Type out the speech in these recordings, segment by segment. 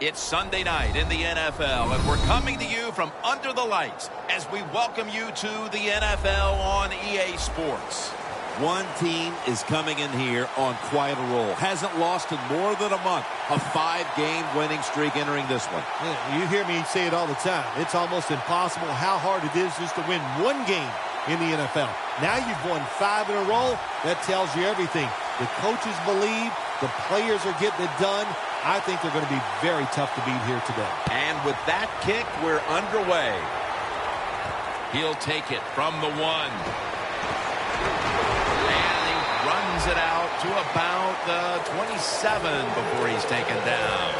It's Sunday night in the NFL, and we're coming to you from under the lights as we welcome you to the NFL on EA Sports. One team is coming in here on quite a roll. Hasn't lost in more than a month. A 5-game winning streak entering this one. Yeah, you hear me say it all the time. It's almost impossible how hard it is just to win one game in the NFL. Now you've won 5 in a row. That tells you everything. The coaches believe. The players are getting it done. I think they're going to be very tough to beat here today. And with that kick, we're underway. He'll take it from the 1. And he runs it out to about the 27 before he's taken down.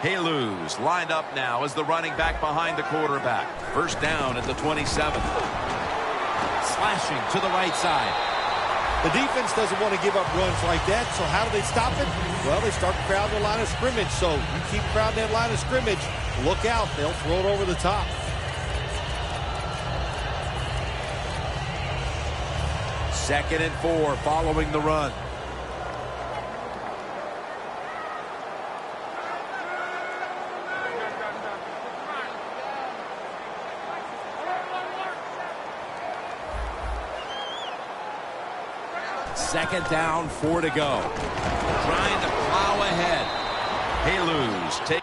Haluz lined up now as the running back behind the quarterback. First down at the 27. Slashing to the right side. The defense doesn't want to give up runs like that, so how do they stop it? Well, they start crowding the line of scrimmage, so you keep crowding that line of scrimmage. Look out, they'll throw it over the top. Second and 4 following the run. Second down, 4 to go. Trying to plow ahead. Haluz take.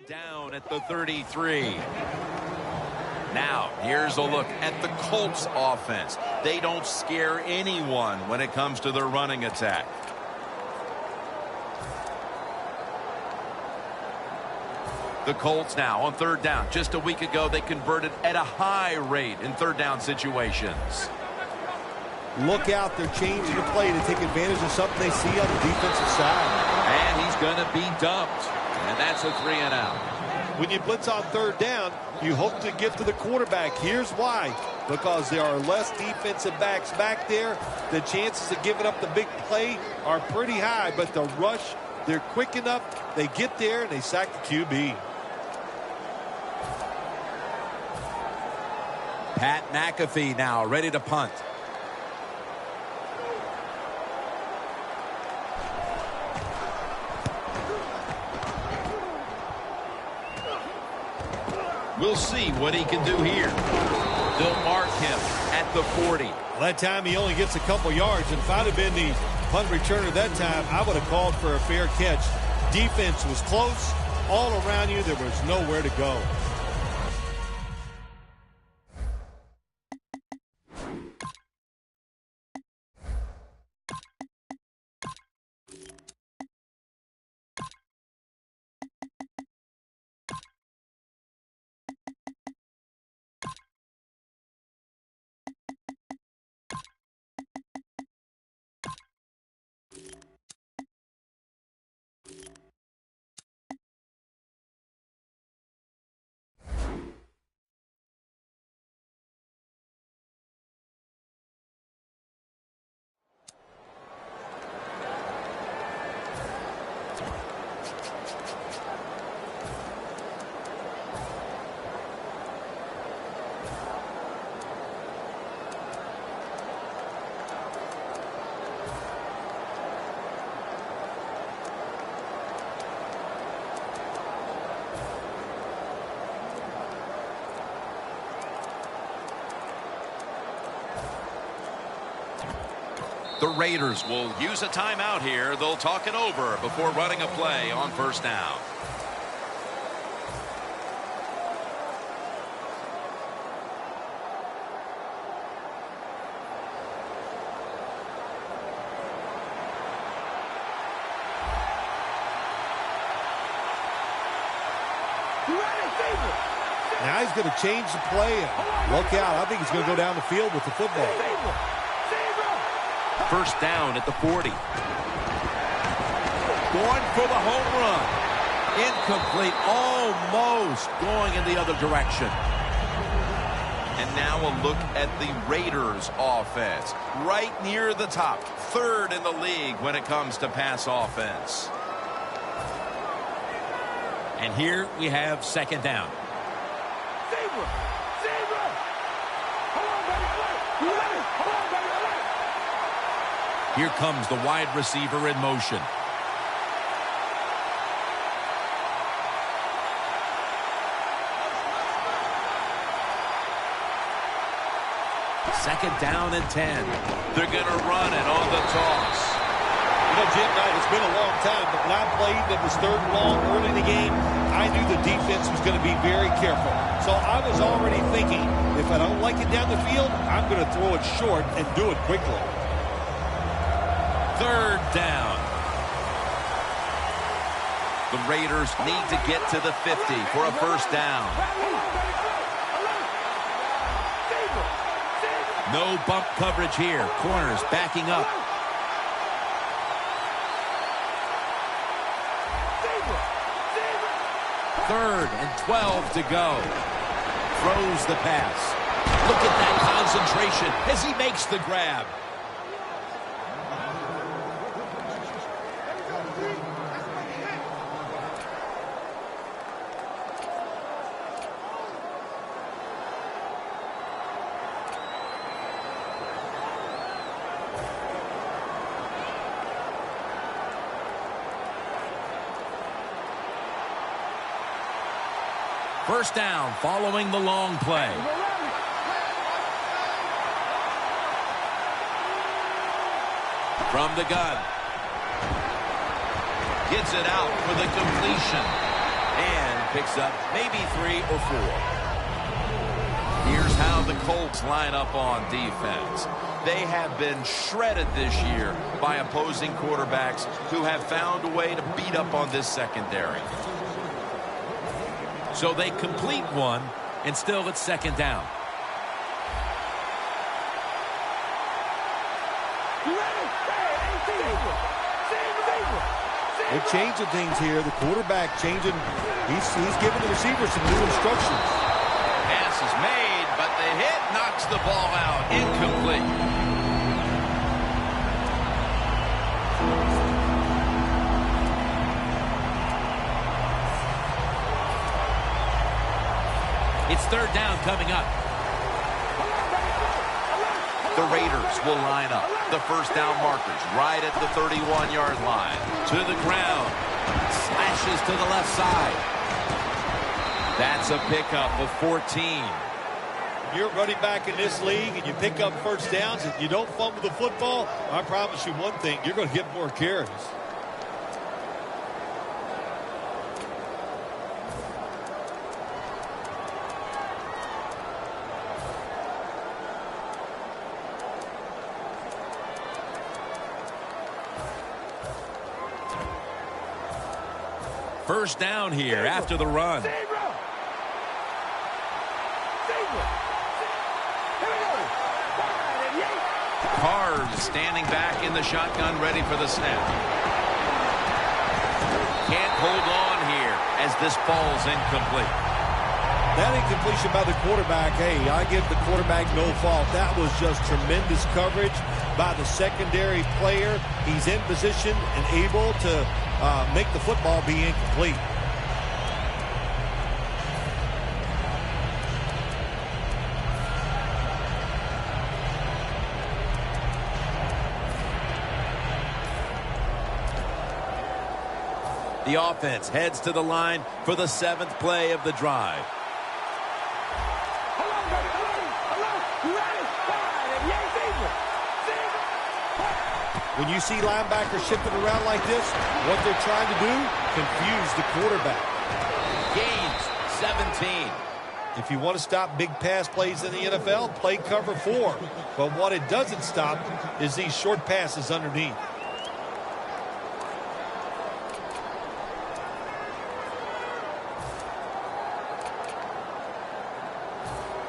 Down at the 33. Now, here's a look at the Colts offense. They don't scare anyone when it comes to their running attack. The Colts now on third down. Just a week ago, they converted at a high rate in third down situations. Look out, they're changing the play to take advantage of something they see on the defensive side. And he's going to be dumped. And that's a 3 and out. When you blitz on third down, you hope to get to the quarterback. Here's why. Because there are less defensive backs back there. The chances of giving up the big play are pretty high. But the rush, they're quick enough. They get there and they sack the QB. Pat McAfee now ready to punt. We'll see what he can do here. They'll mark him at the 40. Well, that time he only gets a couple yards. And if I'd have been the punt returner that time, I would have called for a fair catch. Defense was close. All around you, there was nowhere to go. The Raiders will use a timeout here. They'll talk it over before running a play on first down. Now he's going to change the play. And look out. I think he's going to go down the field with the football. First down at the 40. Going for the home run. Incomplete. Almost going in the other direction. And now a look at the Raiders offense. Right near the top. Third in the league when it comes to pass offense. And here we have second down. Here comes the wide receiver in motion. Second down and 10. They're going to run it on the toss. You know, Jim Knight, it's been a long time, but when I played that was third and long early in the game, I knew the defense was going to be very careful. So I was already thinking, if I don't like it down the field, I'm going to throw it short and do it quickly. Third down. The Raiders need to get to the 50 for a first down. No bump coverage here. Corners backing up. Third and 12 to go. Throws the pass. Look at that concentration as he makes the grab. First down following the long play. From the gun. Gets it out for the completion. And picks up maybe 3 or 4. Here's how the Colts line up on defense. They have been shredded this year by opposing quarterbacks who have found a way to beat up on this secondary. So they complete one, and still it's second down. They're changing things here. The quarterback changing. He's giving the receiver some new instructions. Pass is made, but the hit knocks the ball out. Incomplete. It's third down coming up. The Raiders will line up. The first down markers right at the 31-yard line. To the ground. Slashes to the left side. That's a pickup of 14. You're running back in this league and you pick up first downs and you don't fumble the football, I promise you one thing, you're going to get more carries. First down here after the run. Carr standing back in the shotgun, ready for the snap. Can't hold on here as this falls incomplete. That incompletion by the quarterback, hey, I give the quarterback no fault. That was just tremendous coverage by the secondary player. He's in position and able to make the football be incomplete. The offense heads to the line for the 7th play of the drive. When you see linebackers shifting around like this, what they're trying to do, confuse the quarterback. Gains 17. If you want to stop big pass plays in the NFL, play cover 4. But what it doesn't stop is these short passes underneath.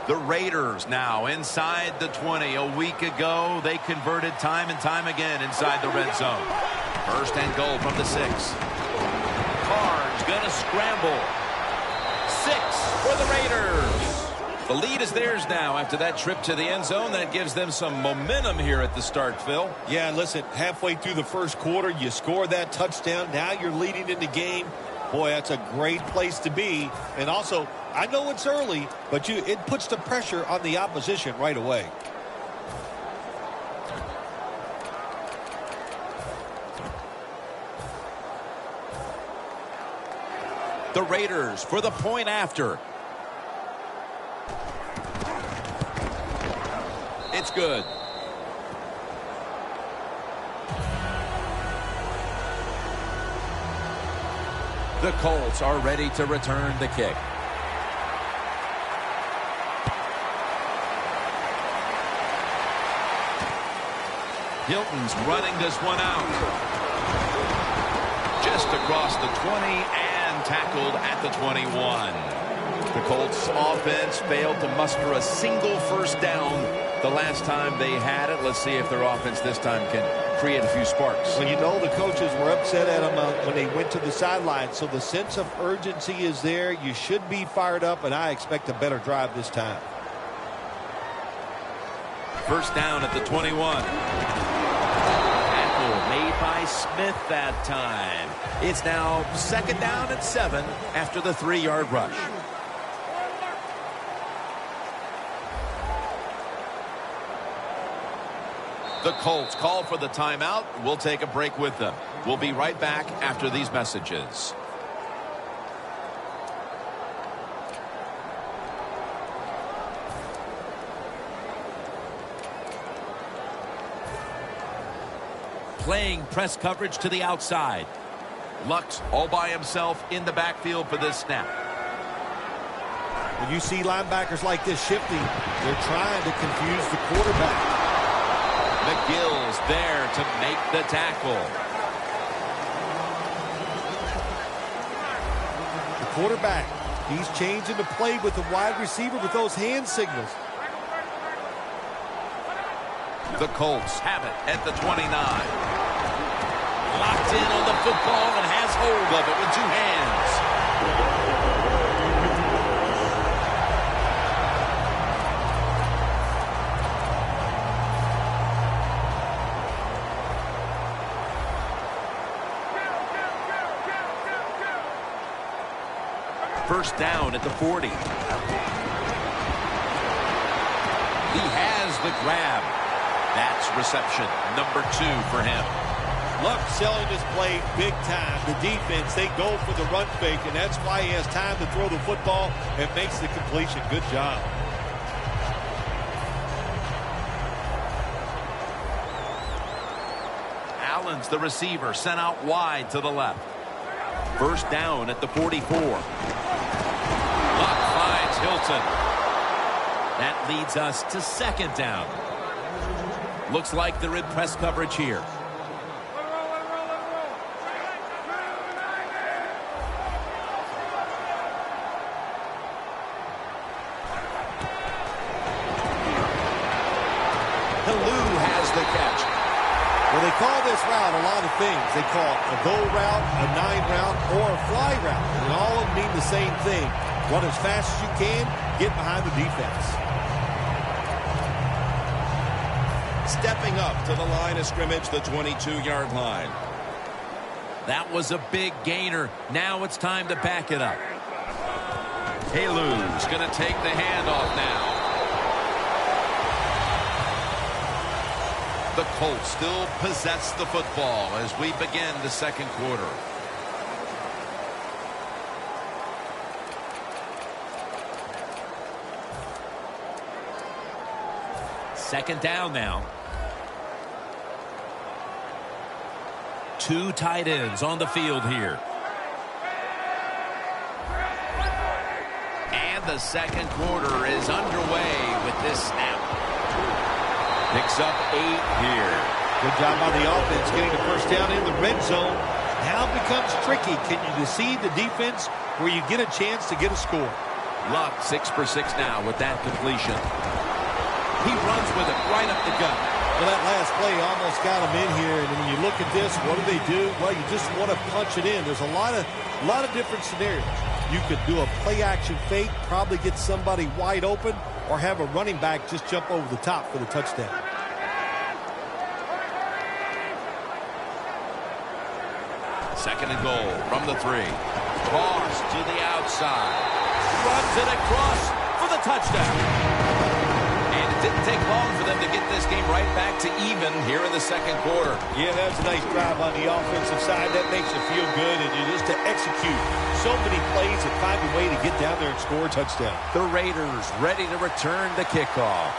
The Raiders now inside the 20. A week ago, they converted time and time again inside the red zone. First and goal from the 6. Carr's going to scramble. 6 for the Raiders. The lead is theirs now after that trip to the end zone. That gives them some momentum here at the start, Phil. Yeah, listen, halfway through the first quarter, you score that touchdown. Now you're leading in the game. Boy, that's a great place to be. And also, I know it's early, but it puts the pressure on the opposition right away. The Raiders for the point after. It's good. The Colts are ready to return the kick. Hilton's running this one out. Just across the 20 and tackled at the 21. The Colts offense failed to muster a single first down the last time they had it. Let's see if their offense this time can create a few sparks. Well, you know the coaches were upset at them when they went to the sideline, so the sense of urgency is there. You should be fired up, and I expect a better drive this time. First down at the 21. Tackle made by Smith that time. It's now second down and 7 after the 3-yard rush. The Colts call for the timeout. We'll take a break with them. We'll be right back after these messages. Playing press coverage to the outside. Lux all by himself in the backfield for this snap. When you see linebackers like this shifting, they're trying to confuse the quarterback. McGill's there to make the tackle. The quarterback, he's changing the play with the wide receiver with those hand signals. The Colts have it at the 29. Locked in on the football and has hold of it with 2 hands. First down at the 40. He has the grab. That's reception number 2 for him. Luck selling this play big time. The defense, they go for the run fake, and that's why he has time to throw the football and makes the completion. Good job. Allen's the receiver, sent out wide to the left. First down at the 44. Luck finds Hilton. That leads us to second down. Looks like they're in press coverage here. Helou has the catch. Well, they call this route a lot of things. They call it a go route, a 9 route, or a fly route. And all of them mean the same thing. Run as fast as you can, get behind the defense. Stepping up to the line of scrimmage, the 22-yard line. That was a big gainer. Now it's time to back it up. Helou's going to take the handoff now. The Colts still possess the football as we begin the second quarter. Second down now. 2 tight ends on the field here. And the second quarter is underway with this snap. Picks up 8 here. Good job on the offense getting the first down in the red zone. Now it becomes tricky. Can you deceive the defense where you get a chance to get a score? Luck 6 for 6 now with that completion. He runs with it right up the gut. Well, that last play almost got him in here, and when you look at this, what do? Well, you just want to punch it in. There's a lot of different scenarios. You could do a play-action fake, probably get somebody wide open, or have a running back just jump over the top for the touchdown. Second and goal from the 3. Cross to the outside. Runs it across for the touchdown. And it didn't take long for them to get this game right back to even here in the second quarter. Yeah, that's a nice drive on the offensive side. That makes you feel good, and you just to execute so many plays and find a way to get down there and score a touchdown. The Raiders ready to return the kickoff.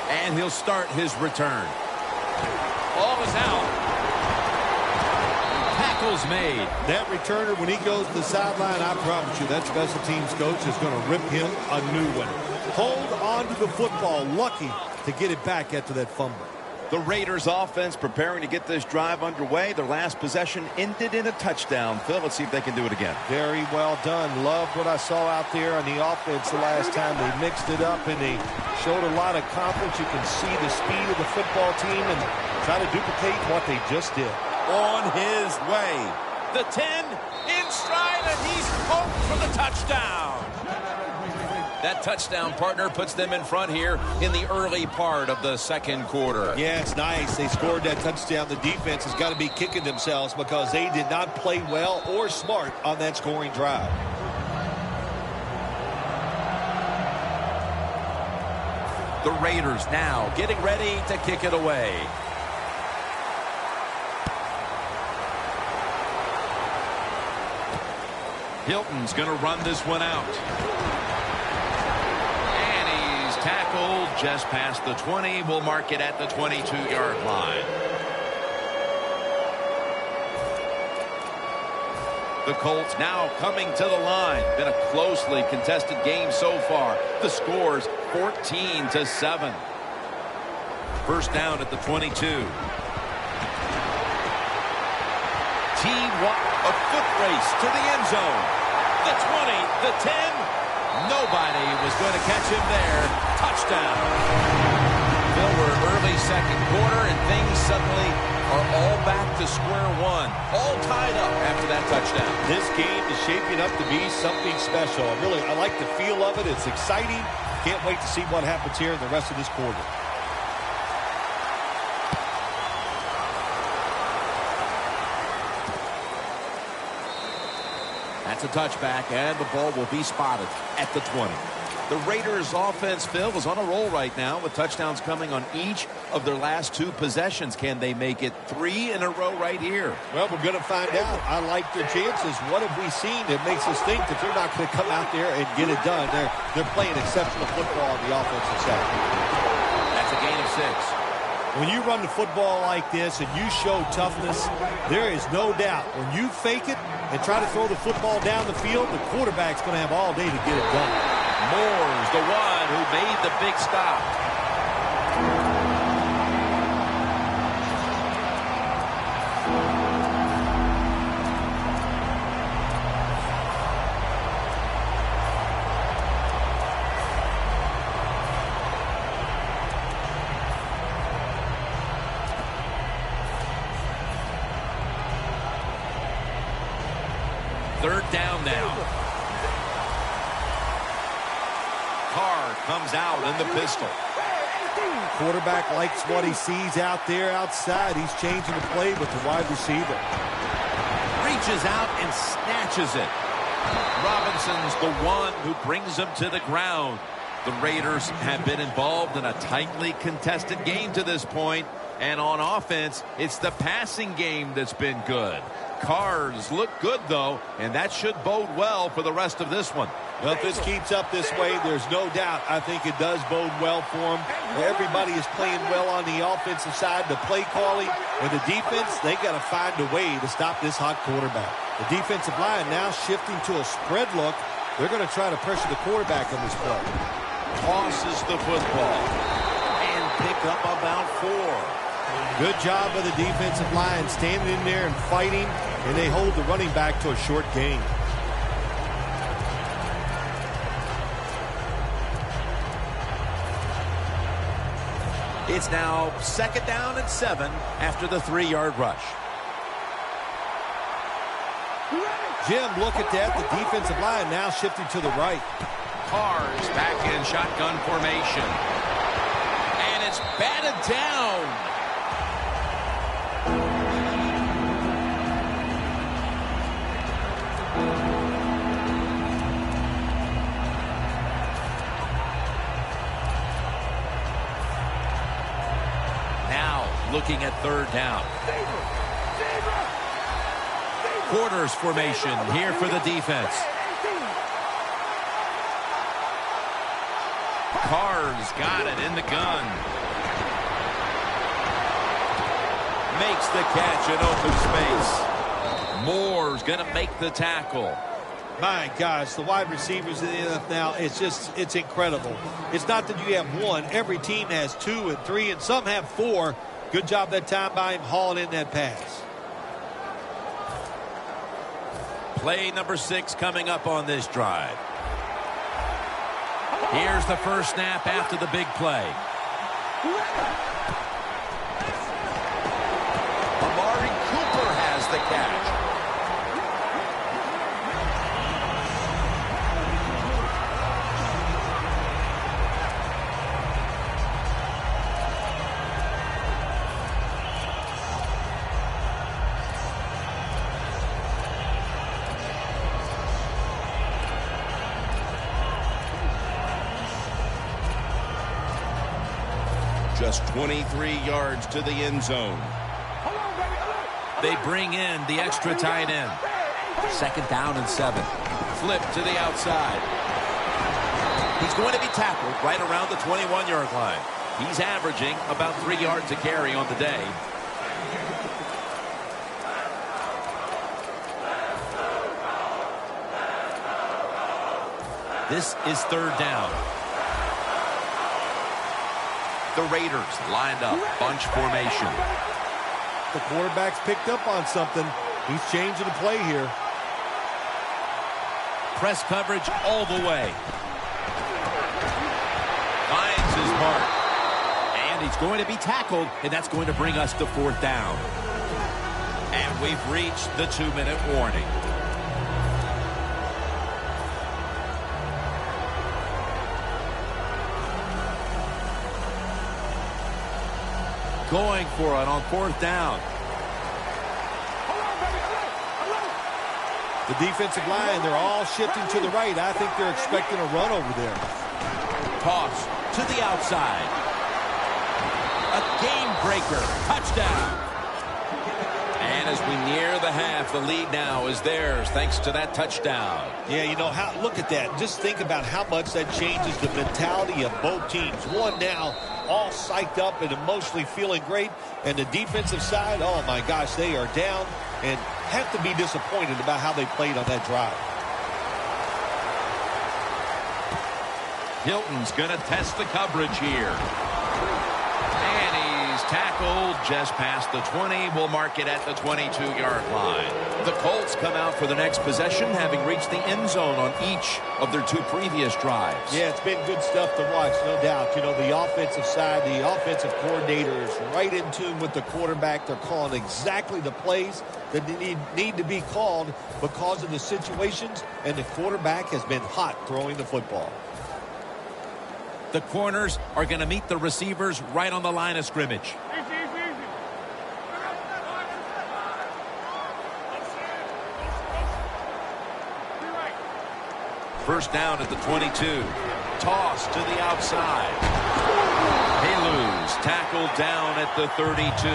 And he'll start his return. Ball is out. Tackle's made. That returner, when he goes to the sideline, I promise you, that special teams coach is going to rip him a new one. Hold on to the football. Lucky to get it back after that fumble. The Raiders offense preparing to get this drive underway. Their last possession ended in a touchdown. Phil, let's see if they can do it again. Very well done. Loved what I saw out there on the offense the last time. They mixed it up, and they showed a lot of confidence. You can see the speed of the football team and try to duplicate what they just did. On his way. The 10 in stride, and he's home for the touchdown. That touchdown, partner, puts them in front here in the early part of the second quarter. Yeah, it's nice. They scored that touchdown. The defense has got to be kicking themselves because they did not play well or smart on that scoring drive. The Raiders now getting ready to kick it away. Hilton's going to run this one out. Tackled just past the 20. We'll mark it at the 22-yard line. The Colts now coming to the line. Been a closely contested game so far. The score's 14-7. First down at the 22. A foot race to the end zone. The 20, the 10. Nobody was going to catch him there. Touchdown. Phil, we're early second quarter, and things suddenly are all back to square one. All tied up after that touchdown. This game is shaping up to be something special. I like the feel of it. It's exciting. Can't wait to see what happens here in the rest of this quarter. That's a touchback, and the ball will be spotted at the 20. The Raiders offense, Phil, is on a roll right now with touchdowns coming on each of their last 2 possessions. Can they make it 3 in a row right here? Well, we're going to find out. I like their chances. What have we seen that makes us think that they're not going to come out there and get it done? They're playing exceptional football on the offensive side. That's a gain of 6. When you run the football like this and you show toughness, there is no doubt when you fake it and try to throw the football down the field, the quarterback's going to have all day to get it done. Moore's the one who made the big stop. Third down now. Carr comes out in the pistol. Quarterback likes what he sees out there outside. He's changing the play with the wide receiver. Reaches out and snatches it. Robinson's the one who brings him to the ground. The Raiders have been involved in a tightly contested game to this point. And on offense, it's the passing game that's been good. Carrs look good, though, and that should bode well for the rest of this one. Well, if this keeps up this way, there's no doubt I think it does bode well for them. Everybody is playing well on the offensive side. The play calling and the defense, they got to find a way to stop this hot quarterback. The defensive line now shifting to a spread look. They're going to try to pressure the quarterback on this play. Tosses the football and pick up about 4. Good job of the defensive line standing in there and fighting. and they hold the running back to a short gain. It's now 2nd down and 7 after the 3-yard rush. Jim, look at that. The defensive line now shifting to the right. Carr's back in shotgun formation. And it's batted down. Now looking at 3rd down. Quarters formation here for the defense. Carr's got it in the gun. Makes the catch in open space. Moore's going to make the tackle. My gosh, the wide receivers in the NFL now, it's incredible. It's not that you have one. Every team has 2 and 3, and some have 4. Good job that time by him hauling in that pass. Play number 6 coming up on this drive. Here's the first snap after the big play. Amari Cooper has the catch. Just 23 yards to the end zone. They bring in the extra tight end. 2nd down and 7. Flip to the outside. He's going to be tackled right around the 21-yard line. He's averaging about 3 yards a carry on the day. This is 3rd down. The Raiders lined up, bunch formation. The quarterback's picked up on something. He's changing the play here. Press coverage all the way. Finds his mark. And he's going to be tackled, and that's going to bring us to 4th down. And we've reached the 2-minute warning. Going for it on 4th down. The defensive line, they're all shifting to the right. I think they're expecting a run over there. Toss to the outside. A game breaker. Touchdown. And as we near the half, the lead now is theirs thanks to that touchdown. Yeah, you know, look at that. Just think about how much that changes the mentality of both teams. One now all psyched up and emotionally feeling great. And the defensive side, oh my gosh, they are down and have to be disappointed about how they played on that drive. Hilton's going to test the coverage here. And he's tackled just past the 20. We'll mark it at the 22-yard line. The Colts come out for the next possession, having reached the end zone on each of their 2 previous drives. Yeah, it's been good stuff to watch, no doubt. You know, the offensive side, the offensive coordinator is right in tune with the quarterback. They're calling exactly the plays that need to be called because of the situations, and the quarterback has been hot throwing the football. The corners are going to meet the receivers right on the line of scrimmage. First down at the 22. Toss to the outside. Haluz tackled down at the 32.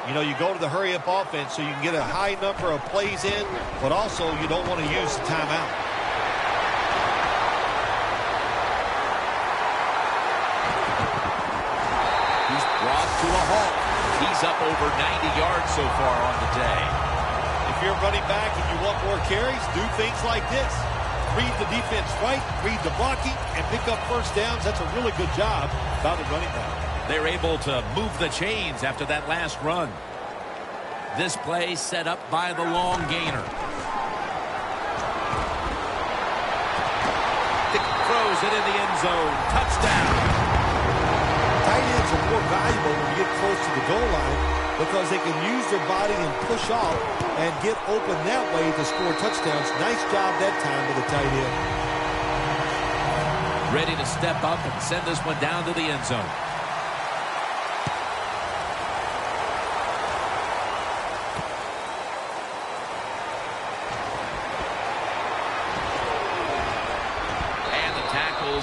You know, you go to the hurry-up offense so you can get a high number of plays in, but also you don't want to use the timeout. He's brought to a halt. He's up over 90 yards so far on the day. If you're running back and you want more carries, do things like this. Read the defense right, read the blocking, and pick up first downs. That's a really good job by the running back. They're able to move the chains after that last run. This play set up by the long gainer. Throws it in the end zone. Touchdown. Tight ends are more valuable when you get close to the goal line because they can use their body and push off and get open that way to score touchdowns. Nice job that time with the tight end. Ready to step up and send this one down to the end zone.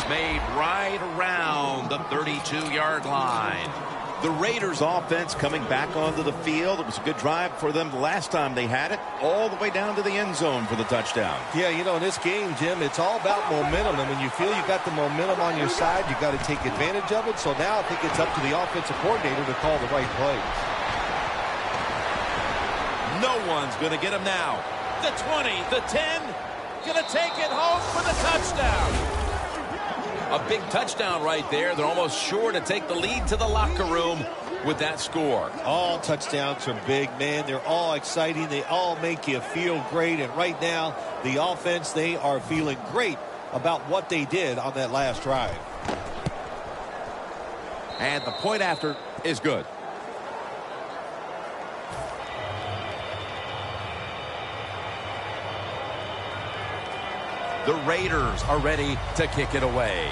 Made right around the 32-yard line. The Raiders offense coming back onto the field. It was a good drive for them the last time they had it, all the way down to the end zone for the touchdown. Yeah, you know, in this game, Jim, it's all about momentum. And when you feel you got the momentum on your side, you got to take advantage of it. So now I think it's up to the offensive coordinator to call the right plays. No one's going to get him now. The 20, the 10, going to take it home for the touchdown. A big touchdown right there. They're almost sure to take the lead to the locker room with that score. All touchdowns are big, man. They're all exciting. They all make you feel great. And right now, the offense, they are feeling great about what they did on that last drive. And the point after is good. The Raiders are ready to kick it away.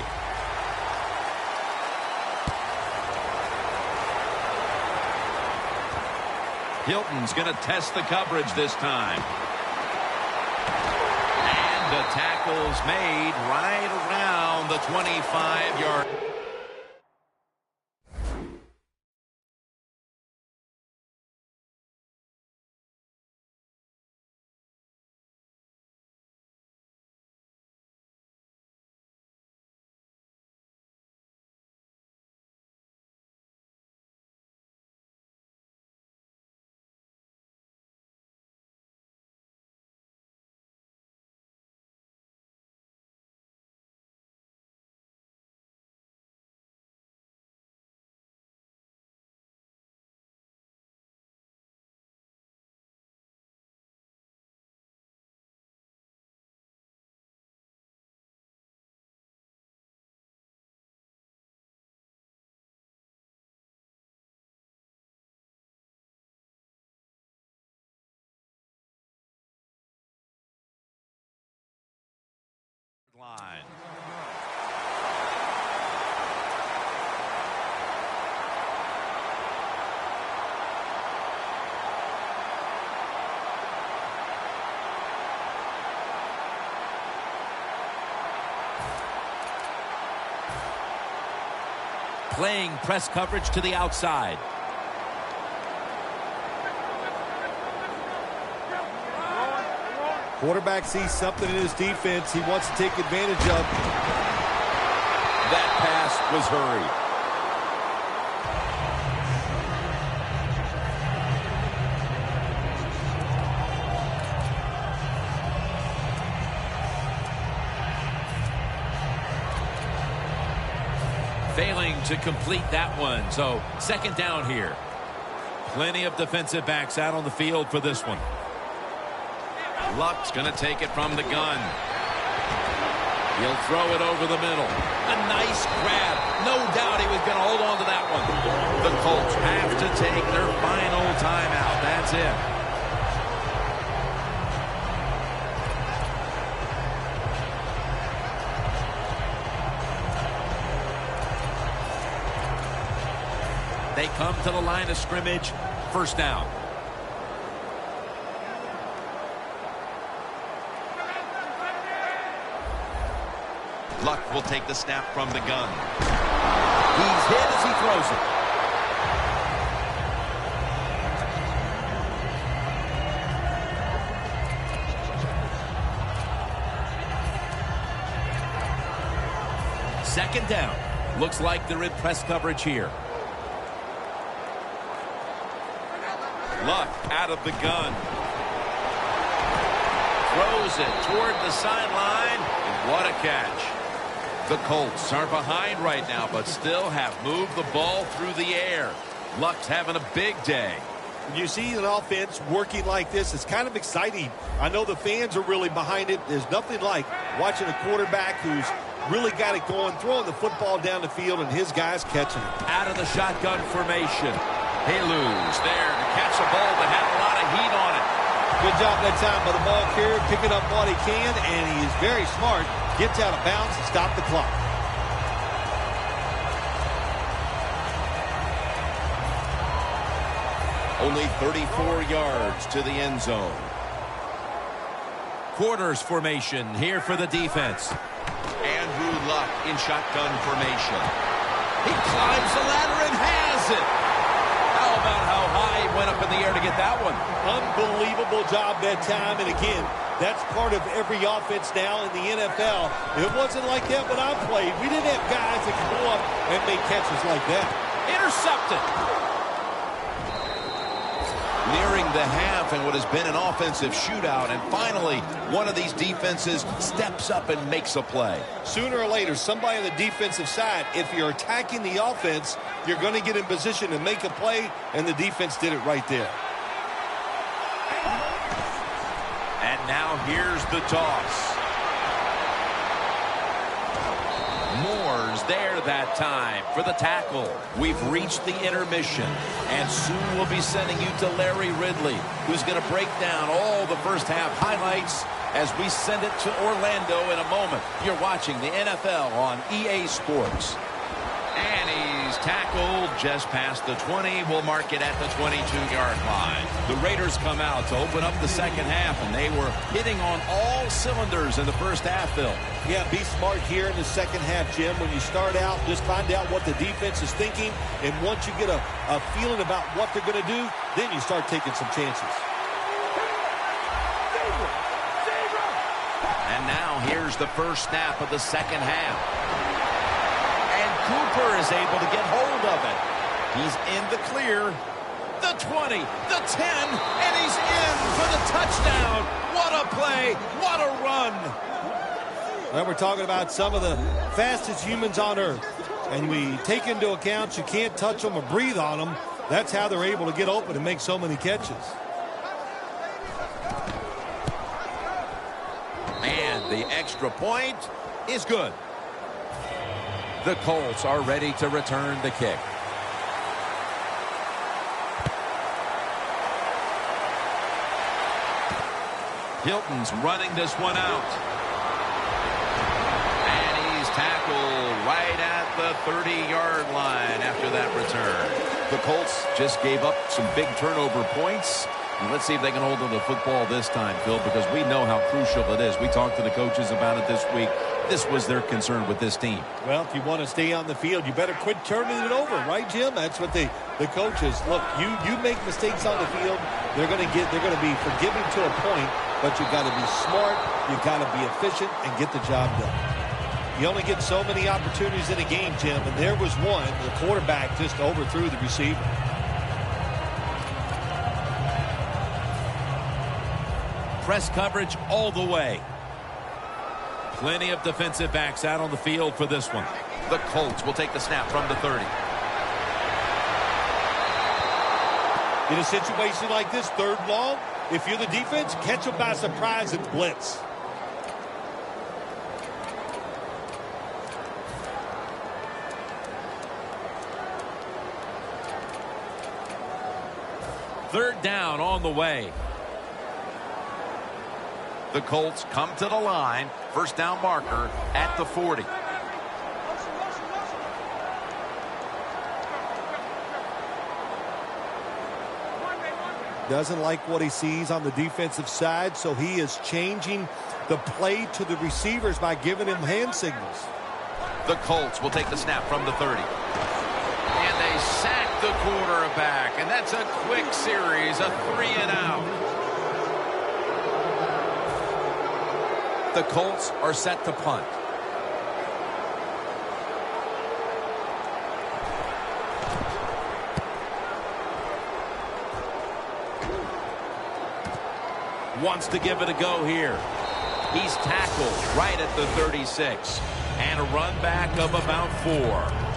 Hilton's going to test the coverage this time. And the tackle's made right around the 25-yard. Line. Playing press coverage to the outside. Quarterback sees something in his defense he wants to take advantage of. That pass was hurried. Failing to complete that one, so second down here. Plenty of defensive backs out on the field for this one. Luck's going to take it from the gun. He'll throw it over the middle. A nice grab. No doubt he was going to hold on to that one. The Colts have to take their final timeout. That's it. They come to the line of scrimmage. First down. Luck will take the snap from the gun. He's hit as he throws it. Second down. Looks like they're in press coverage here. Luck out of the gun. Throws it toward the sideline. And what a catch. The Colts are behind right now, but still have moved the ball through the air. Luck's having a big day. When you see an offense working like this, it's kind of exciting. I know the fans are really behind it. There's nothing like watching a quarterback who's really got it going, throwing the football down the field, and his guys catching it. Out of the shotgun formation. Haluz there to catch a ball that had a lot of heat on it. Good job that time by the ball carrier, picking up what he can, and he is very smart. Gets out of bounds to stop the clock. Only 34 yards to the end zone. Quarters formation here for the defense. Andrew Luck in shotgun formation. He climbs the ladder and has it. How about how high he went up in the air to get that one? Unbelievable job that time. And again, that's part of every offense now in the NFL. It wasn't like that when I played. We didn't have guys that could go up and make catches like that. Intercepted. Nearing the half in what has been an offensive shootout, and finally one of these defenses steps up and makes a play. Sooner or later, somebody on the defensive side, if you're attacking the offense, you're going to get in position to make a play, and the defense did it right there. And now here's the toss. Moore's there that time for the tackle. We've reached the intermission, and soon we'll be sending you to Larry Ridley, who's going to break down all the first half highlights as we send it to Orlando in a moment. You're watching the NFL on EA Sports. And he's tackled just past the 20. We'll mark it at the 22-yard line. The Raiders come out to open up the second half, and they were hitting on all cylinders in the first half, Phil. Yeah, be smart here in the second half, Jim. When you start out, just find out what the defense is thinking, and once you get a feeling about what they're going to do, then you start taking some chances. And now here's the first snap of the second half. Cooper is able to get hold of it. He's in the clear. The 20, the 10, and he's in for the touchdown. What a play. What a run. Well, we're talking about some of the fastest humans on earth. And we take into account you can't touch them or breathe on them. That's how they're able to get open and make so many catches. And the extra point is good. The Colts are ready to return the kick. Hilton's running this one out. And he's tackled right at the 30-yard line after that return. The Colts just gave up some big turnover points. And let's see if they can hold on to the football this time, Phil, because we know how crucial it is. We talked to the coaches about it this week. This was their concern with this team. Well, if you want to stay on the field, you better quit turning it over, right, Jim? That's what the coaches look. You make mistakes on the field, they're going to be forgiving to a point, but you got to be smart, you got to be efficient, and get the job done. You only get so many opportunities in a game, Jim, and there was one. The quarterback just overthrew the receiver. Press coverage all the way. Plenty of defensive backs out on the field for this one. The Colts will take the snap from the 30. In a situation like this, third long, if you're the defense, catch them by surprise and blitz. Third down on the way. The Colts come to the line. First down marker at the 40. Doesn't like what he sees on the defensive side, so he is changing the play to the receivers by giving him hand signals. The Colts will take the snap from the 30. And they sack the quarterback, and that's a quick series, a 3-and-out. The Colts are set to punt. Wants to give it a go here. He's tackled right at the 36. And a run back of about 4.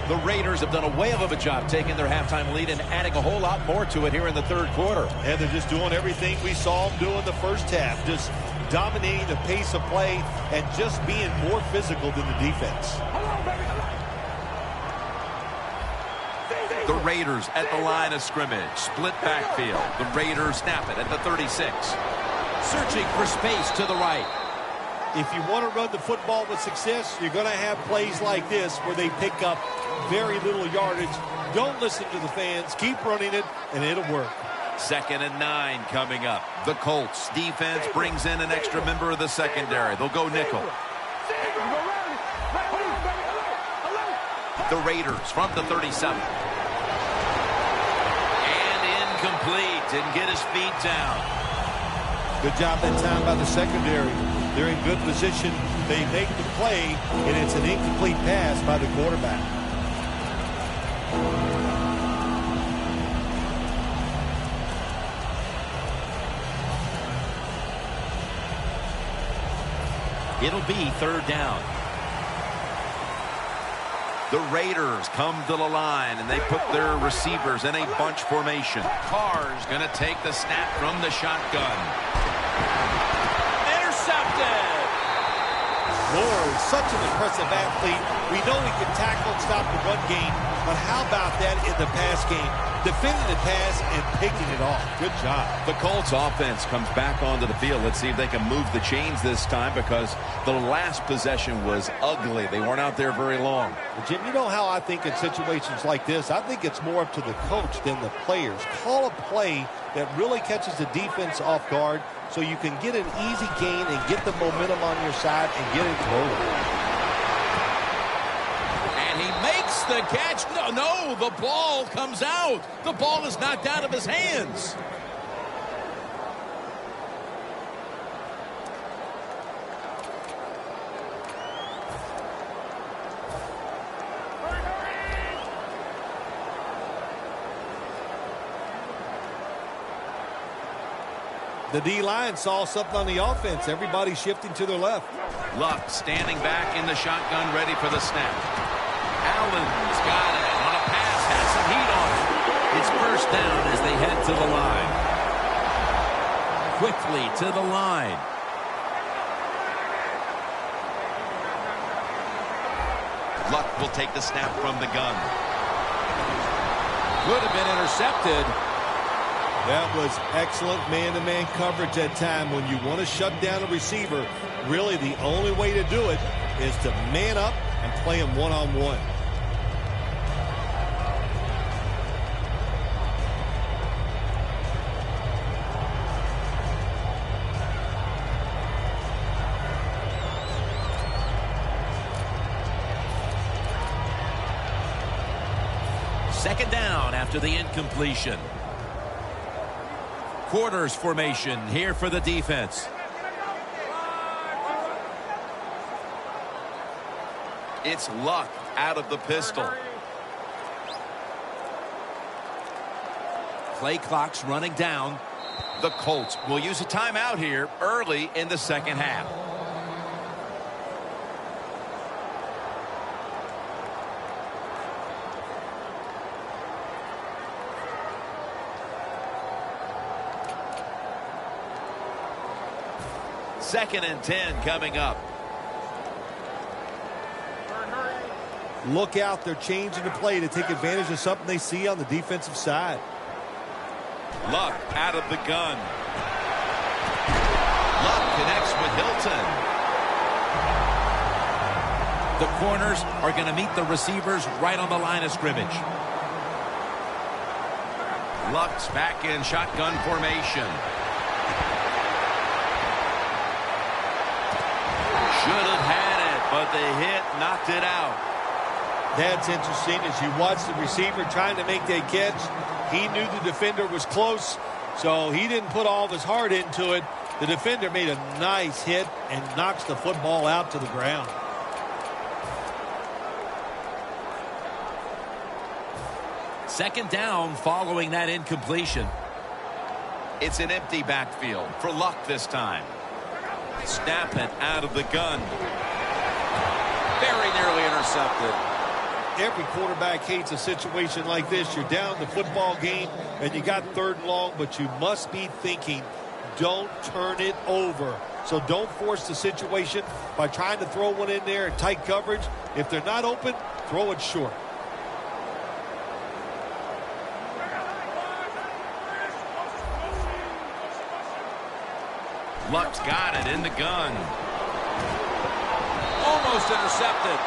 The Raiders have done a whale of a job taking their halftime lead and adding a whole lot more to it here in the third quarter. And they're just doing everything we saw them do in the first half. Just dominating the pace of play and just being more physical than the defense. The Raiders at the line of scrimmage. Split backfield. The Raiders snap it at the 36. Searching for space to the right. If you want to run the football with success, you're going to have plays like this where they pick up very little yardage. Don't listen to the fans. Keep running it, and it'll work. 2nd and 9 coming up. The Colts defense brings in an extra member of the secondary. They'll go nickel. The Raiders from the 37. And incomplete. Didn't get his feet down. Good job that time by the secondary. They're in good position. They make the play, and it's an incomplete pass by the quarterback. It'll be 3rd down. The Raiders come to the line, and they put their receivers in a bunch formation. Carr's going to take the snap from the shotgun. Intercepted! Moore is such an impressive athlete. We know he can tackle and stop the run game, but how about that in the pass game? Defending the pass and picking it off. Good job. The Colts offense comes back onto the field. Let's see if they can move the chains this time, because the last possession was ugly. They weren't out there very long. Well, Jim, you know how I think in situations like this, I think it's more up to the coach than the players. Call a play that really catches the defense off guard so you can get an easy gain and get the momentum on your side and get it rolling. And he makes the catch. No, the ball comes out. The ball is knocked out of his hands. The D-line saw something on the offense. Everybody shifting to their left. Luck standing back in the shotgun, ready for the snap. Allen's got it on a pass, has some heat on it. It's 1st down as they head to the line. Quickly to the line. Luck will take the snap from the gun. Could have been intercepted. That was excellent man-to-man coverage that time. When you want to shut down a receiver, really the only way to do it is to man up and play him one-on-one. Second down after the incompletion. Quarters formation here for the defense. It's Luck out of the pistol. Play clock's running down. The Colts will use a timeout here early in the second half. Second and 10 coming up. Look out, they're changing the play to take advantage of something they see on the defensive side. Luck out of the gun. Luck connects with Hilton. The corners are going to meet the receivers right on the line of scrimmage. Luck's back in shotgun formation. Should have had it, but the hit knocked it out. That's interesting. As you watch the receiver trying to make that catch, he knew the defender was close, so he didn't put all of his heart into it. The defender made a nice hit and knocks the football out to the ground. Second down following that incompletion. It's an empty backfield for Luck this time. Snap it out of the gun. Very nearly intercepted. Every quarterback hates a situation like this. You're down the football game, and you got 3rd and long, but you must be thinking, don't turn it over. So don't force the situation by trying to throw one in there in tight coverage. If they're not open, throw it short. Luck's got it in the gun. Almost intercepted.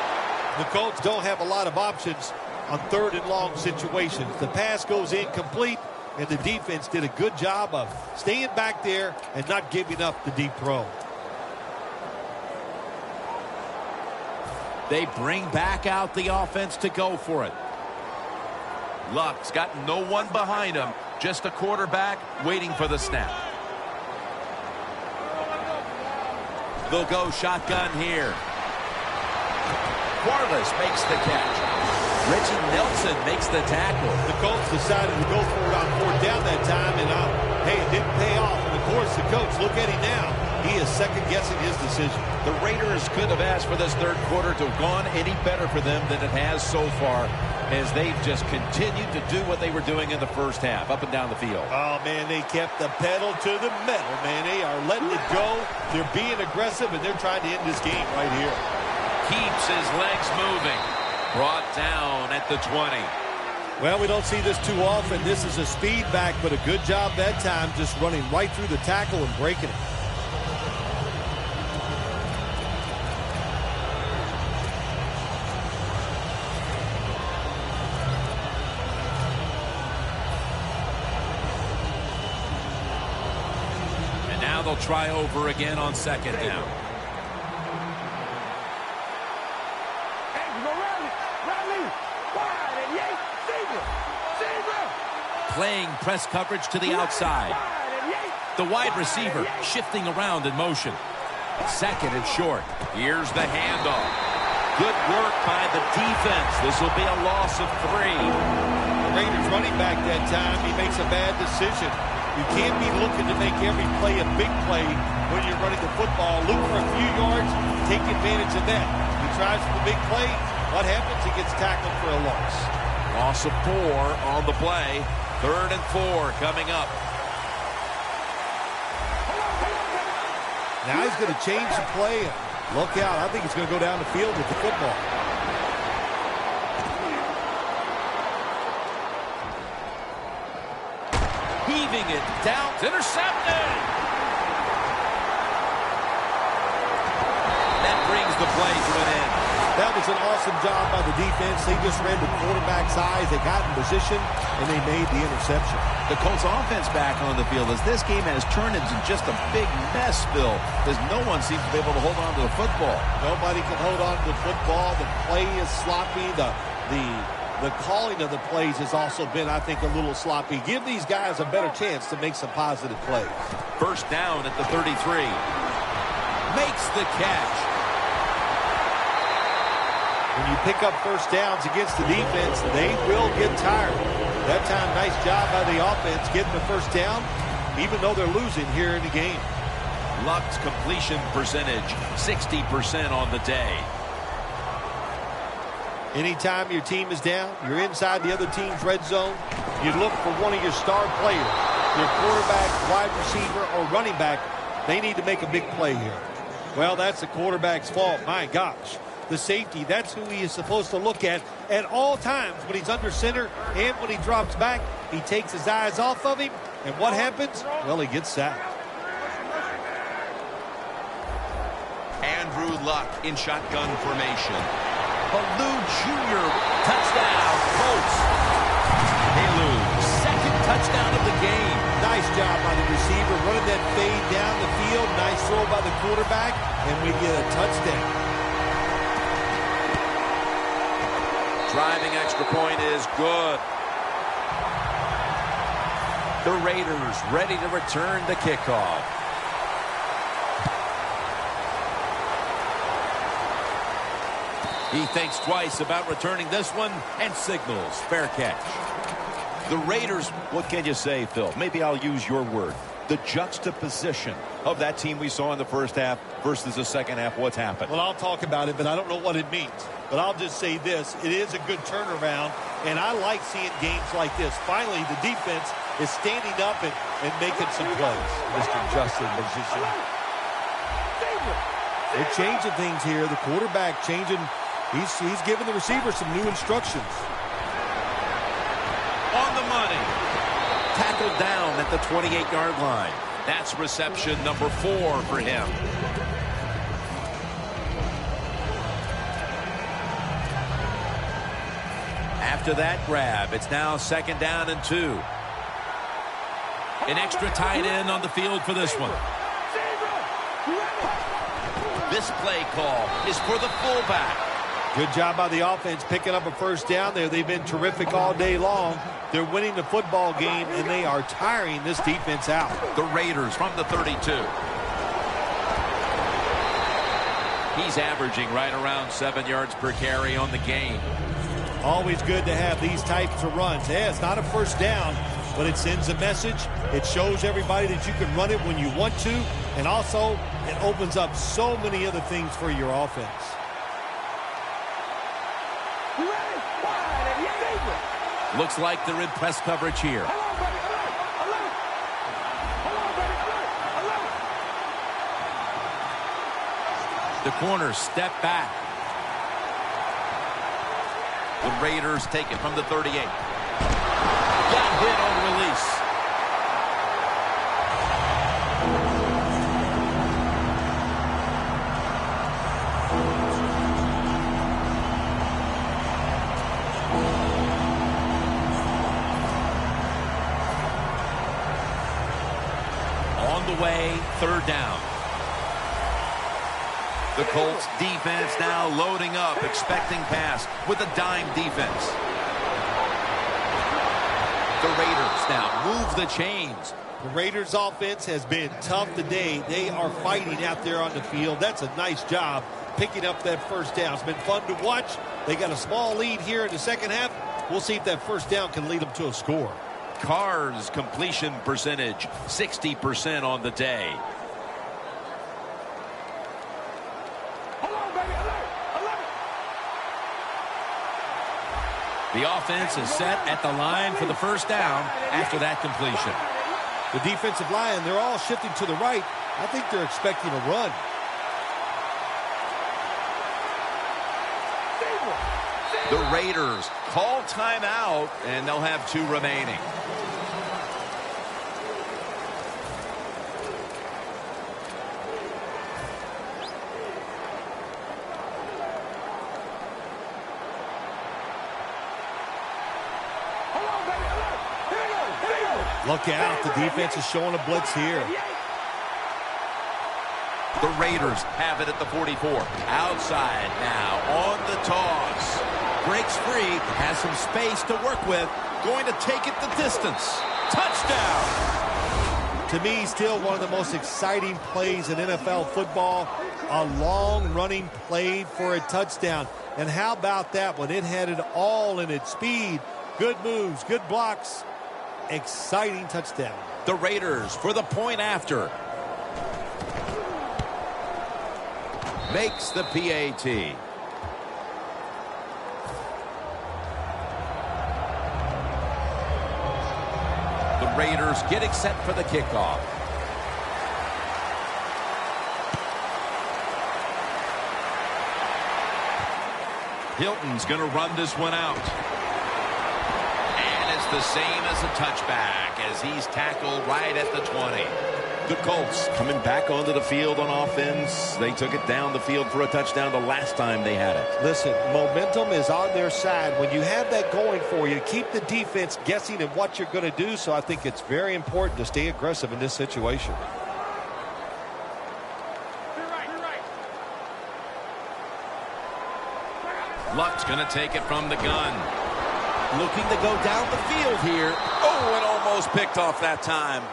The Colts don't have a lot of options on 3rd and long situations. The pass goes incomplete, and the defense did a good job of staying back there and not giving up the deep throw. They bring back out the offense to go for it. Luck's got no one behind him, just a quarterback waiting for the snap. They'll go shotgun here. Quarles makes the catch. Reggie Nelson makes the tackle. The Colts decided to go for it on 4th down that time, and hey, it didn't pay off. And of course, the coach, look at him now. He is second-guessing his decision. The Raiders could have asked for this 3rd quarter to have gone any better for them than it has so far, as they've just continued to do what they were doing in the first half, up and down the field. Oh, man, they kept the pedal to the metal, man. They are letting it go. They're being aggressive, and they're trying to end this game right here. Keeps his legs moving. Brought down at the 20. Well, we don't see this too often. This is a speed back, but a good job that time just running right through the tackle and breaking it. And now they'll try over again on 2nd down. Playing press coverage to the outside. The wide receiver shifting around in motion. 2nd and short. Here's the handoff. Good work by the defense. This will be a loss of 3. The Raiders running back that time, he makes a bad decision. You can't be looking to make every play a big play when you're running the football. Look for a few yards, take advantage of that. He tries for the big play. What happens? He gets tackled for a loss. Loss of 4 on the play. 3rd and 4 coming up. Now he's going to change the play. Look out. I think he's going to go down the field with the football. Heaving it down. Intercepted. That brings the play to an end. That was an awesome job by the defense. They just read the quarterback's eyes. They got in position, and they made the interception. The Colts offense back on the field as this game has turned into just a big mess, Bill, as no one seems to be able to hold on to the football. Nobody can hold on to the football. The play is sloppy. The calling of the plays has also been, I think, a little sloppy. Give these guys a better chance to make some positive plays. 1st down at the 33. Makes the catch. When you pick up 1st downs against the defense, they will get tired. That time, nice job by the offense getting the 1st down, even though they're losing here in the game. Luck's completion percentage, 60% on the day. Anytime your team is down, you're inside the other team's red zone, you look for one of your star players, your quarterback, wide receiver, or running back. They need to make a big play here. Well, that's the quarterback's fault. My gosh. The safety, that's who he is supposed to look at all times when he's under center and when he drops back. He takes his eyes off of him, and what happens? Well, he gets sacked. Andrew Luck in shotgun formation. Baloo Jr. touchdown, Colts. They lose. 2nd touchdown of the game. Nice job by the receiver running that fade down the field. Nice throw by the quarterback, and we get a touchdown. Driving extra point is good. The Raiders ready to return the kickoff. He thinks twice about returning this one and signals fair catch. The Raiders, what can you say, Phil? Maybe I'll use your word. the juxtaposition of that team we saw in the first half versus the second half. What's happened? Well, I'll talk about it, but I don't know what it means. But I'll just say this. It is a good turnaround, and I like seeing games like this. Finally, the defense is standing up and making some plays. Mr. Justin position. They're changing things here. The quarterback changing. He's giving the receiver some new instructions. On the money. Tackled down at the 28-yard line. That's reception number 4 for him. After that grab, it's now 2nd down and 2. An extra tight end on the field for this one. This play call is for the fullback. Good job by the offense picking up a first down there. They've been terrific all day long. They're winning the football game, and they are tiring this defense out. The Raiders from the 32. He's averaging right around 7 yards per carry on the game. Always good to have these types of runs. Yeah, it's not a first down, but it sends a message. It shows everybody that you can run it when you want to, and also it opens up so many other things for your offense. Looks like they're in press coverage here. The corners step back. The Raiders take it from the 38. Got hit on release. On the way, 3rd down. The Colts defense now loading up, expecting pass with a dime defense. The Raiders now move the chains. The Raiders offense has been tough today. They are fighting out there on the field. That's a nice job picking up that first down. It's been fun to watch. They got a small lead here in the second half. We'll see if that first down can lead them to a score. Carr's completion percentage, 60% on the day. The offense is set at the line for the first down after that completion. The defensive line, they're all shifting to the right. I think they're expecting a run. The Raiders call timeout, and they'll have 2 remaining. Look out. The defense is showing a blitz here. The Raiders have it at the 44. Outside now on the toss. Breaks free, has some space to work with. Going to take it the distance. Touchdown! To me, still one of the most exciting plays in NFL football. A long running play for a touchdown. And how about that one? It had it all in its speed. Good moves, good blocks. Exciting touchdown. The Raiders for the point after. Makes the PAT. The Raiders getting set for the kickoff. Hilton's going to run this one out. And it's the same as a touchback as he's tackled right at the 20. The Colts coming back onto the field on offense. They took it down the field for a touchdown the last time they had it. Listen, momentum is on their side. When you have that going for you, keep the defense guessing at what you're going to do. So I think it's very important to stay aggressive in this situation. Luck's going to take it from the gun. Looking to go down the field here. Oh, and almost picked off that time.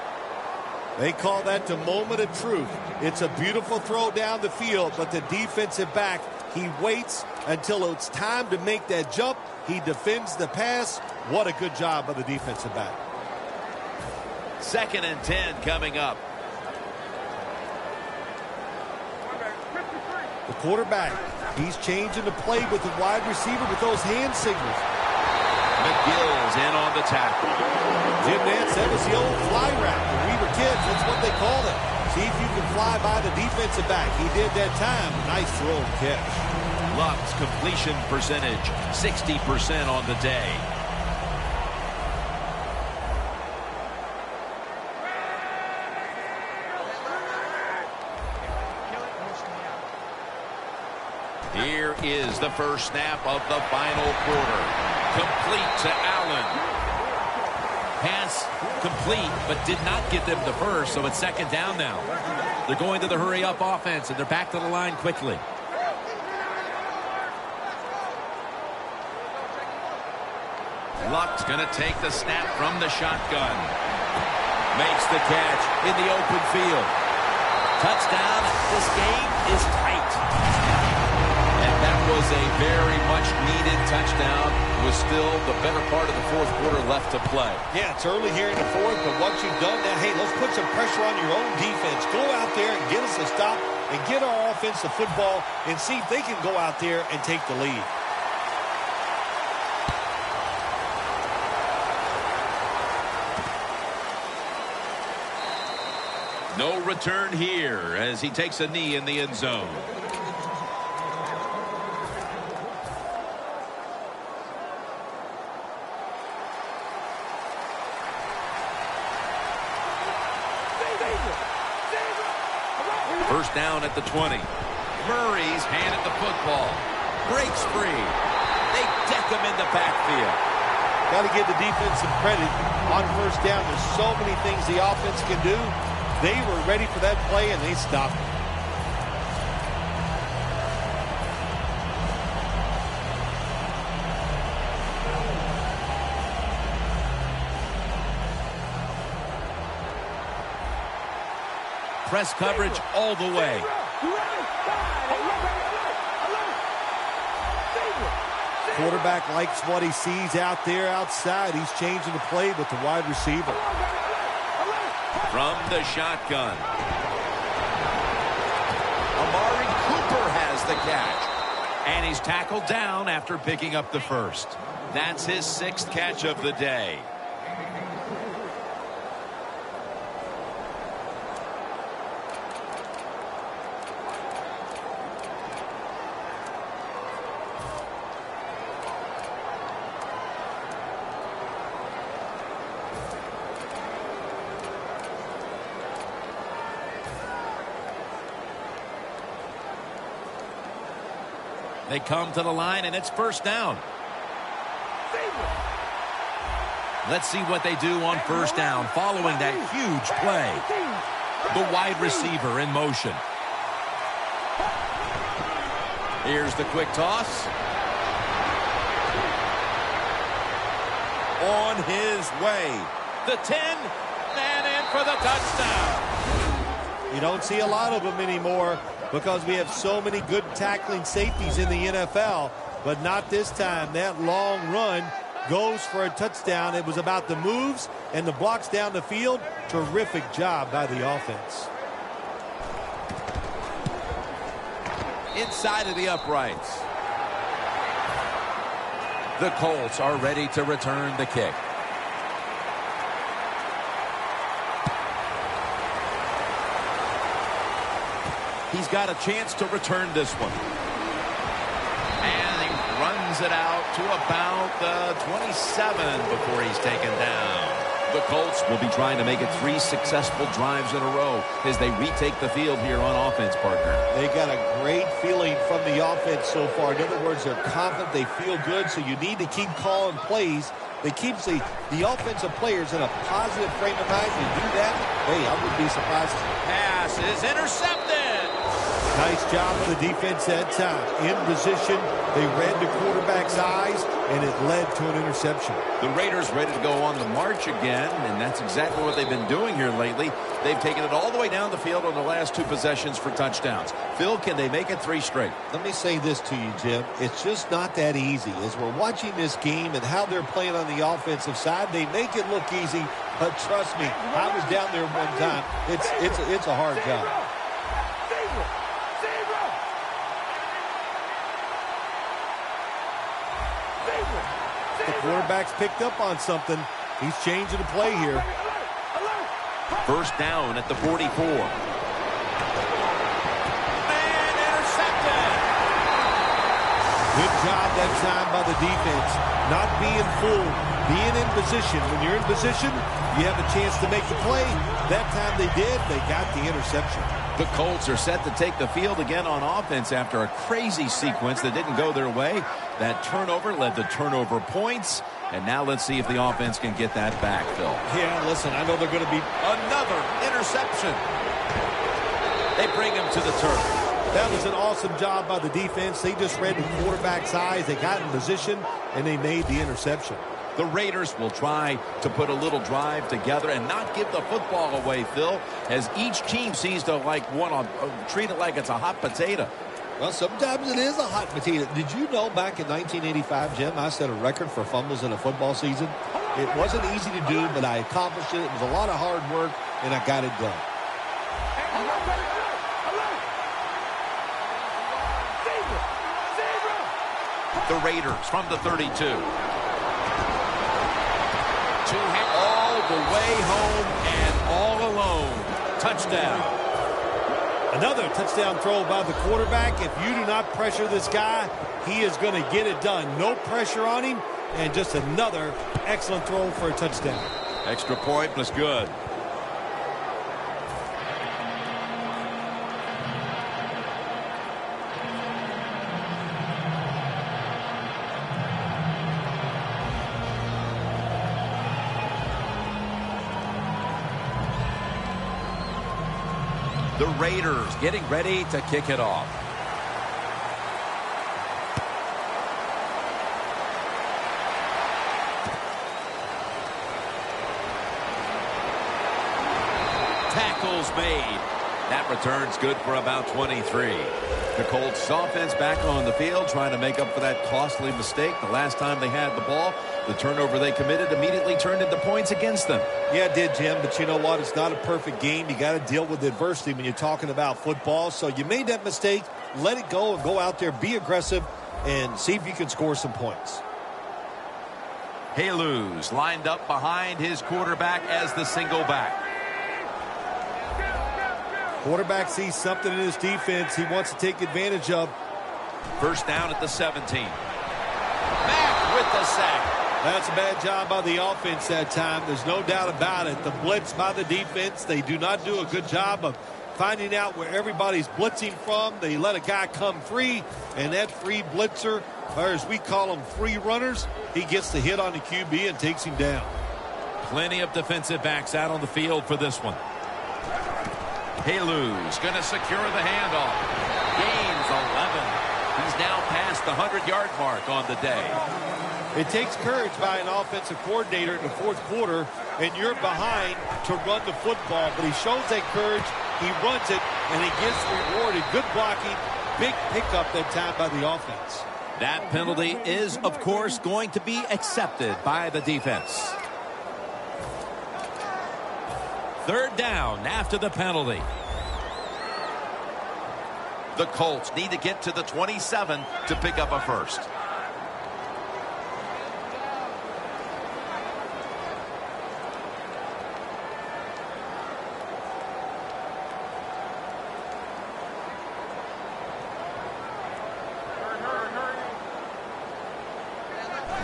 They call that the moment of truth. It's a beautiful throw down the field, but the defensive back, he waits until it's time to make that jump. He defends the pass. What a good job by the defensive back. 2nd and 10 coming up. The quarterback, he's changing the play with the wide receiver with those hand signals. McGill's in on the tackle. Jim Nantz, that was the old fly route. When we were kids, that's what they called it. See if you can fly by the defensive back. He did that time. Nice throw and catch. Luck's completion percentage, 60% on the day. Here is the first snap of the final quarter. Complete to Allen. Pass complete, but did not get them the first, so it's 2nd down now. They're going to the hurry-up offense, and they're back to the line quickly. Luck's going to take the snap from the shotgun. Makes the catch in the open field. Touchdown. This game is tight. And that was a very much needed touchdown. With still the better part of the 4th quarter left to play. Yeah, it's early here in the 4th, but once you've done that, hey, let's put some pressure on your own defense. Go out there and get us a stop and get our offense the football and see if they can go out there and take the lead. No return here as he takes a knee in the end zone. First down at the 20. Murray's handed the football. Breaks free. They deck him in the backfield. Got to give the defense some credit on first down. There's so many things the offense can do. They were ready for that play, and they stopped it. Press coverage all the way. Quarterback likes what he sees out there outside. He's changing the play with the wide receiver. From the shotgun. Amari Cooper has the catch. And he's tackled down after picking up the first. That's his 6th catch of the day. They come to the line, and it's first down. Let's see what they do on first down following that huge play. The wide receiver in motion. Here's the quick toss. On his way. The 10, and in for the touchdown. You don't see a lot of them anymore because we have so many good tackling safeties in the NFL, but not this time. That long run goes for a touchdown. It was about the moves and the blocks down the field. Terrific job by the offense. Inside of the uprights. The Colts are ready to return the kick. He's got a chance to return this one. And he runs it out to about the 27 before he's taken down. The Colts will be trying to make it 3 successful drives in a row as they retake the field here on offense, partner. They got a great feeling from the offense so far. In other words, they're confident, they feel good, so you need to keep calling plays that keeps the offensive players in a positive frame of mind. You do that, hey, I wouldn't be surprised. Pass is intercepted. Nice job of the defense that time. In position, they read the quarterback's eyes, and it led to an interception. The Raiders ready to go on the march again, and that's exactly what they've been doing here lately. They've taken it all the way down the field on the last 2 possessions for touchdowns. Phil, can they make it 3 straight? Let me say this to you, Jim. It's just not that easy. As we're watching this game and how they're playing on the offensive side, they make it look easy, But trust me, I was down there one time. It's a hard job. The quarterback's picked up on something. He's changing the play here. First down at the 44. And intercepted. Good job that time by the defense. Not being fooled, being in position. When you're in position, you have a chance to make the play. That time they did. They got the interception. The Colts are set to take the field again on offense after a crazy sequence that didn't go their way. That turnover led to turnover points. And now let's see if the offense can get that back, Phil. Yeah, listen, I know they're going to be... Another interception. They bring him to the turf. That was an awesome job by the defense. They just read the quarterback's eyes. They got in position, and they made the interception. The Raiders will try to put a little drive together and not give the football away, Phil, as each team seems to treat it like it's a hot potato. Well, sometimes it is a hot potato. Did you know back in 1985, Jim, I set a record for fumbles in a football season? It wasn't easy to do, but I accomplished it. It was a lot of hard work, and I got it done. The Raiders from the 32. All the way home and all alone. Touchdown. Another touchdown throw by the quarterback. If you do not pressure this guy, he is going to get it done. No pressure on him, and just another excellent throw for a touchdown. Extra point was good. The Raiders getting ready to kick it off. Tackles made. That return's good for about 23. The Colts offense back on the field trying to make up for that costly mistake. The last time they had the ball, the turnover they committed immediately turned into points against them. Yeah, it did, Jim, but you know what? It's not a perfect game. You got to deal with adversity when you're talking about football. So you made that mistake, let it go, and go out there, be aggressive, and see if you can score some points. Haluz lined up behind his quarterback as the single back. Quarterback sees something in his defense he wants to take advantage of. First down at the 17. Back with the sack. That's a bad job by the offense that time. There's no doubt about it. The blitz by the defense, they do not do a good job of finding out where everybody's blitzing from. They let a guy come free, and that free blitzer, or as we call them, free runners, he gets the hit on the QB and takes him down. Plenty of defensive backs out on the field for this one. Haluz going to secure the handoff. Gains 11. He's now past the 100-yard mark on the day. It takes courage by an offensive coordinator in the fourth quarter, and you're behind to run the football. But he shows that courage, he runs it, and he gets rewarded. Good blocking, big pickup that time by the offense. That penalty is, of course, going to be accepted by the defense. Third down after the penalty. The Colts need to get to the 27 to pick up a first.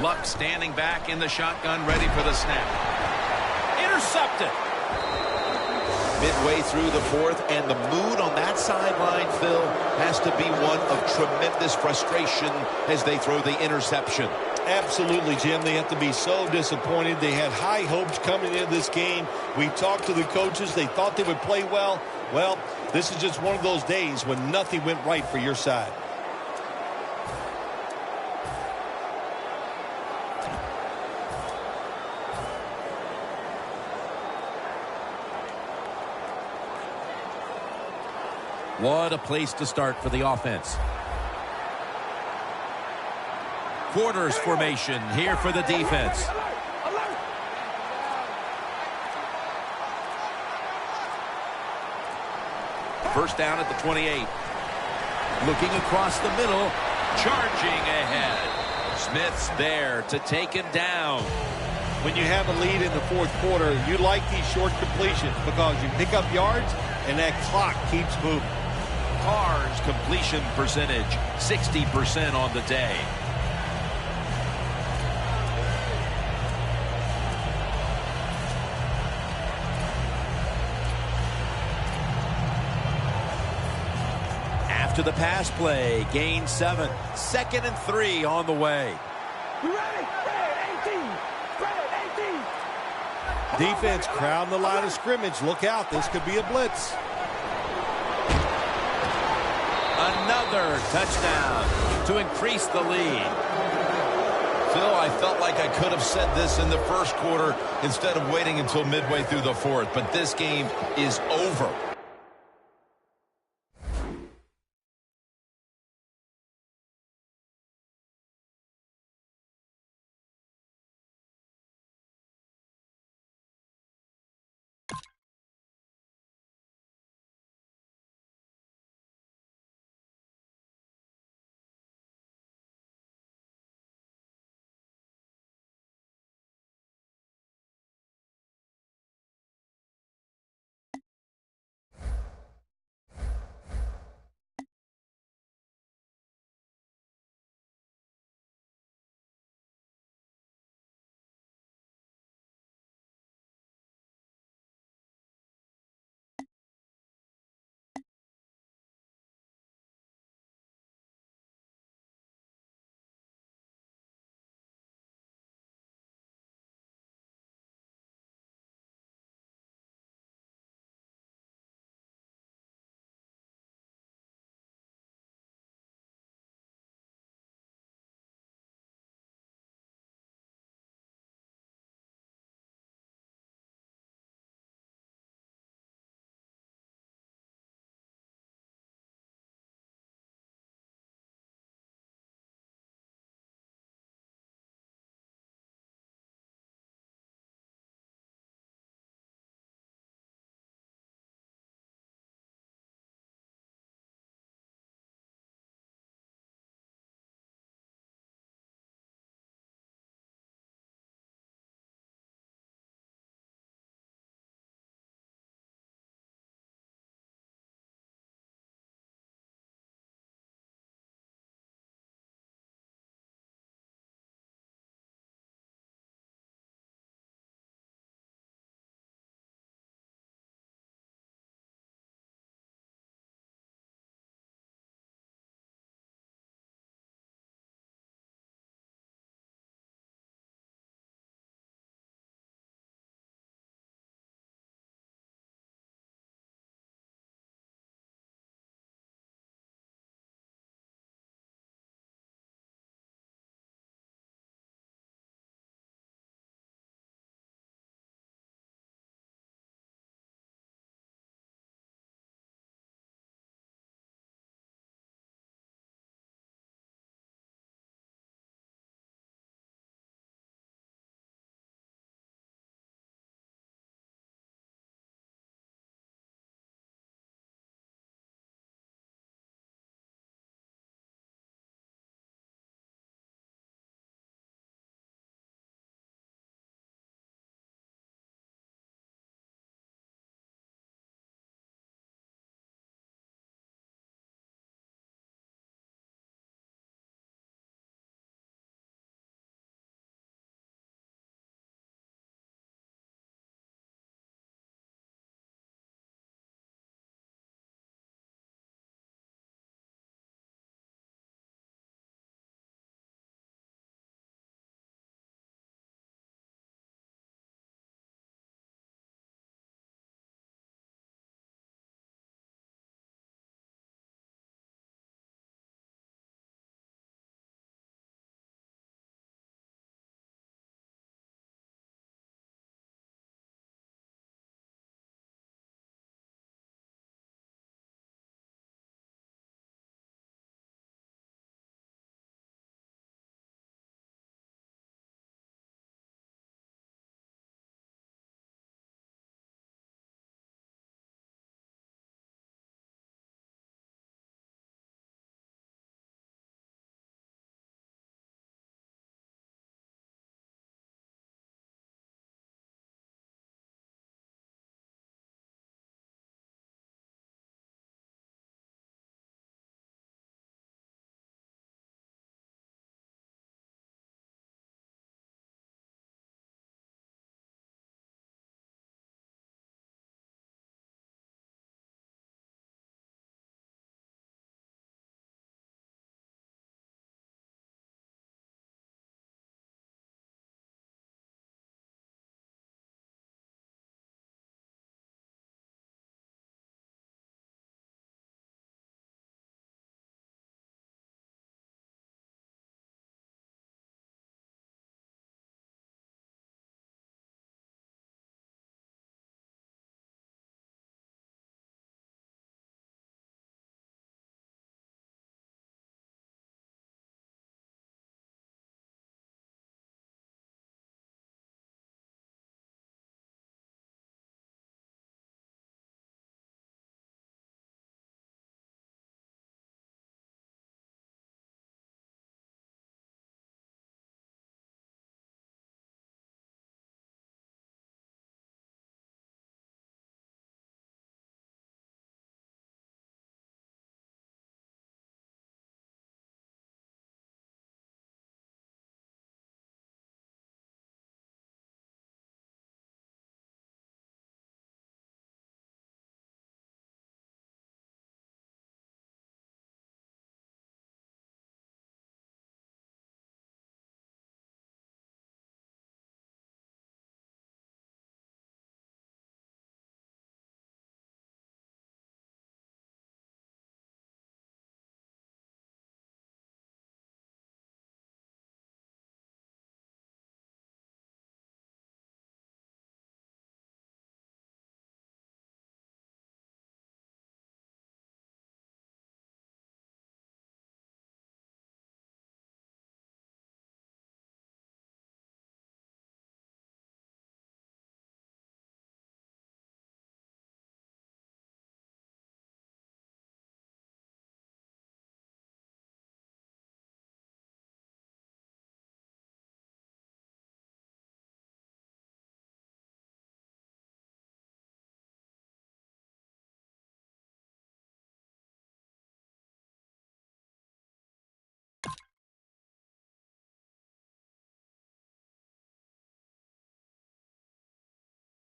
Luck standing back in the shotgun, ready for the snap. Intercepted. Midway through the fourth, and the mood on that sideline, Phil, has to be one of tremendous frustration as they throw the interception. Absolutely, Jim. They have to be so disappointed. They had high hopes coming into this game. We talked to the coaches. They thought they would play well. Well, this is just one of those days when nothing went right for your side. What a place to start for the offense. Quarters formation here for the defense. First down at the 28. Looking across the middle. Charging ahead. Smith's there to take him down. When you have a lead in the fourth quarter, you like these short completions because you pick up yards and that clock keeps moving. Carr's completion percentage, 60% on the day. After the pass play, gain 7. 2nd and 3 on the way. Defense crowding the line of scrimmage. Look out, this could be a blitz. Another touchdown to increase the lead. Phil, I felt like I could have said this in the first quarter instead of waiting until midway through the fourth, but this game is over.